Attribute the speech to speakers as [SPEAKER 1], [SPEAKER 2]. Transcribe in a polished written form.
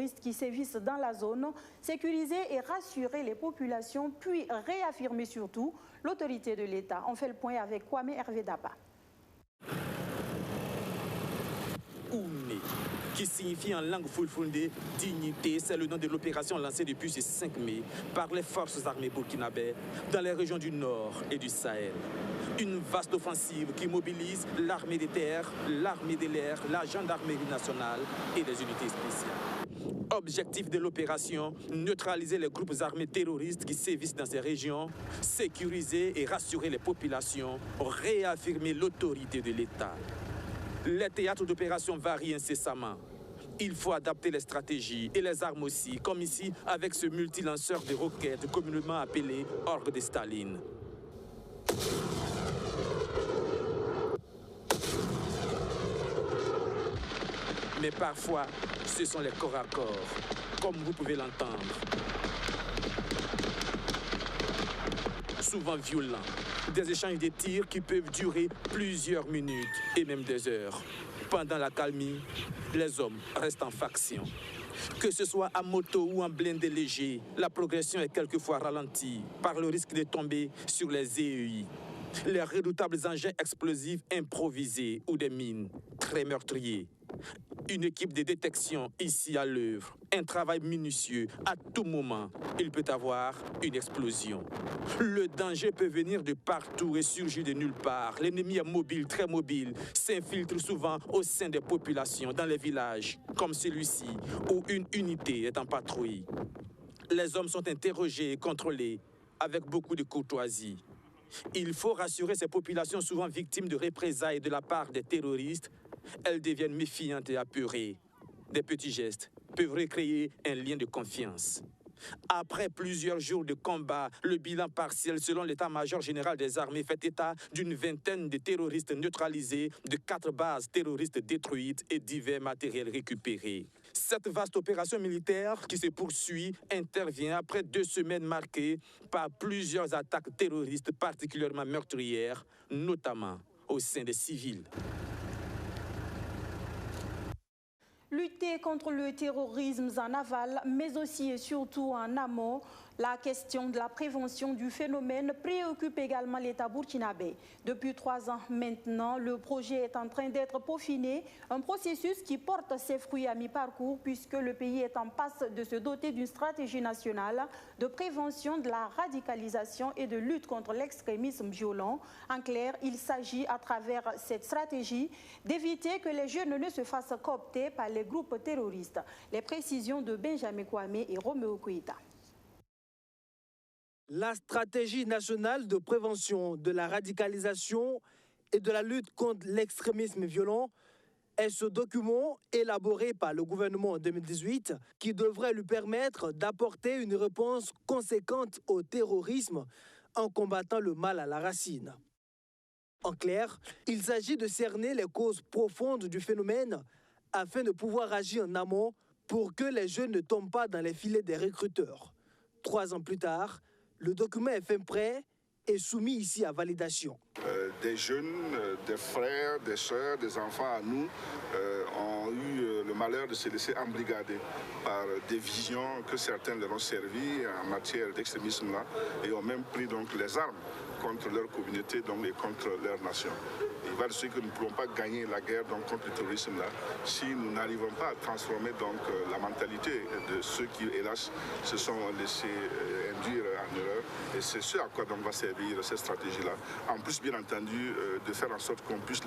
[SPEAKER 1] terroristes qui sévissent dans la zone, sécuriser et rassurer les populations, puis réaffirmer surtout l'autorité de l'État. On fait le point avec Kwame Hervé Daba.
[SPEAKER 2] Oumé, qui signifie en langue fulfulde dignité, c'est le nom de l'opération lancée depuis ce 5 mai par les forces armées burkinabè dans les régions du Nord et du Sahel. Une vaste offensive qui mobilise l'armée des terres, l'armée de l'air, la gendarmerie nationale et les unités spéciales. Objectif de l'opération, neutraliser les groupes armés terroristes qui sévissent dans ces régions, sécuriser et rassurer les populations, réaffirmer l'autorité de l'État. Les théâtres d'opération varient incessamment. Il faut adapter les stratégies et les armes aussi, comme ici avec ce multilanceur de roquettes communément appelé Orgue de Staline. Mais parfois, ce sont les corps à corps, comme vous pouvez l'entendre. Souvent violents, des échanges de tirs qui peuvent durer plusieurs minutes et même des heures. Pendant l'accalmie, les hommes restent en faction. Que ce soit à moto ou en blindé léger, la progression est quelquefois ralentie par le risque de tomber sur les EEI. Les redoutables engins explosifs improvisés ou des mines très meurtriers. Une équipe de détection ici à l'œuvre, un travail minutieux. À tout moment, il peut avoir une explosion. Le danger peut venir de partout et surgir de nulle part. L'ennemi est mobile, très mobile, s'infiltre souvent au sein des populations, dans les villages, comme celui-ci, où une unité est en patrouille. Les hommes sont interrogés et contrôlés avec beaucoup de courtoisie. Il faut rassurer ces populations souvent victimes de représailles de la part des terroristes. Elles deviennent méfiantes et apeurées. Des petits gestes peuvent recréer un lien de confiance. Après plusieurs jours de combat, le bilan partiel selon l'état-major général des armées fait état d'une vingtaine de terroristes neutralisés, de 4 bases terroristes détruites et divers matériels récupérés. Cette vaste opération militaire qui se poursuit intervient après 2 semaines marquées par plusieurs attaques terroristes particulièrement meurtrières, notamment au sein des civils.
[SPEAKER 1] Lutter contre le terrorisme en aval, mais aussi et surtout en amont, la question de la prévention du phénomène préoccupe également l'État burkinabé. Depuis 3 ans maintenant, le projet est en train d'être peaufiné, un processus qui porte ses fruits à mi-parcours puisque le pays est en passe de se doter d'une stratégie nationale de prévention de la radicalisation et de lutte contre l'extrémisme violent. En clair, il s'agit à travers cette stratégie d'éviter que les jeunes ne se fassent coopter par les groupes terroristes. Les précisions de Benjamin Kwame et Roméo Koïta.
[SPEAKER 3] La stratégie nationale de prévention de la radicalisation et de la lutte contre l'extrémisme violent est ce document élaboré par le gouvernement en 2018 qui devrait lui permettre d'apporter une réponse conséquente au terrorisme en combattant le mal à la racine. En clair, il s'agit de cerner les causes profondes du phénomène afin de pouvoir agir en amont pour que les jeunes ne tombent pas dans les filets des recruteurs. 3 ans plus tard, le document est fin prêt et soumis ici à validation.
[SPEAKER 4] Des jeunes, des frères, des sœurs, des enfants à nous ont eu le malheur de se laisser embrigader par des visions que certains leur ont servi en matière d'extrémisme là et ont même pris donc les armes contre leur communauté donc, et contre leur nation. Il va de ce que nous ne pourrons pas gagner la guerre donc, contre le terrorisme là si nous n'arrivons pas à transformer donc, la mentalité de ceux qui, hélas, se sont laissés induire en erreur. Et c'est ce à quoi donc, va servir cette stratégie-là. En plus, bien entendu, de faire en sorte qu'on puisse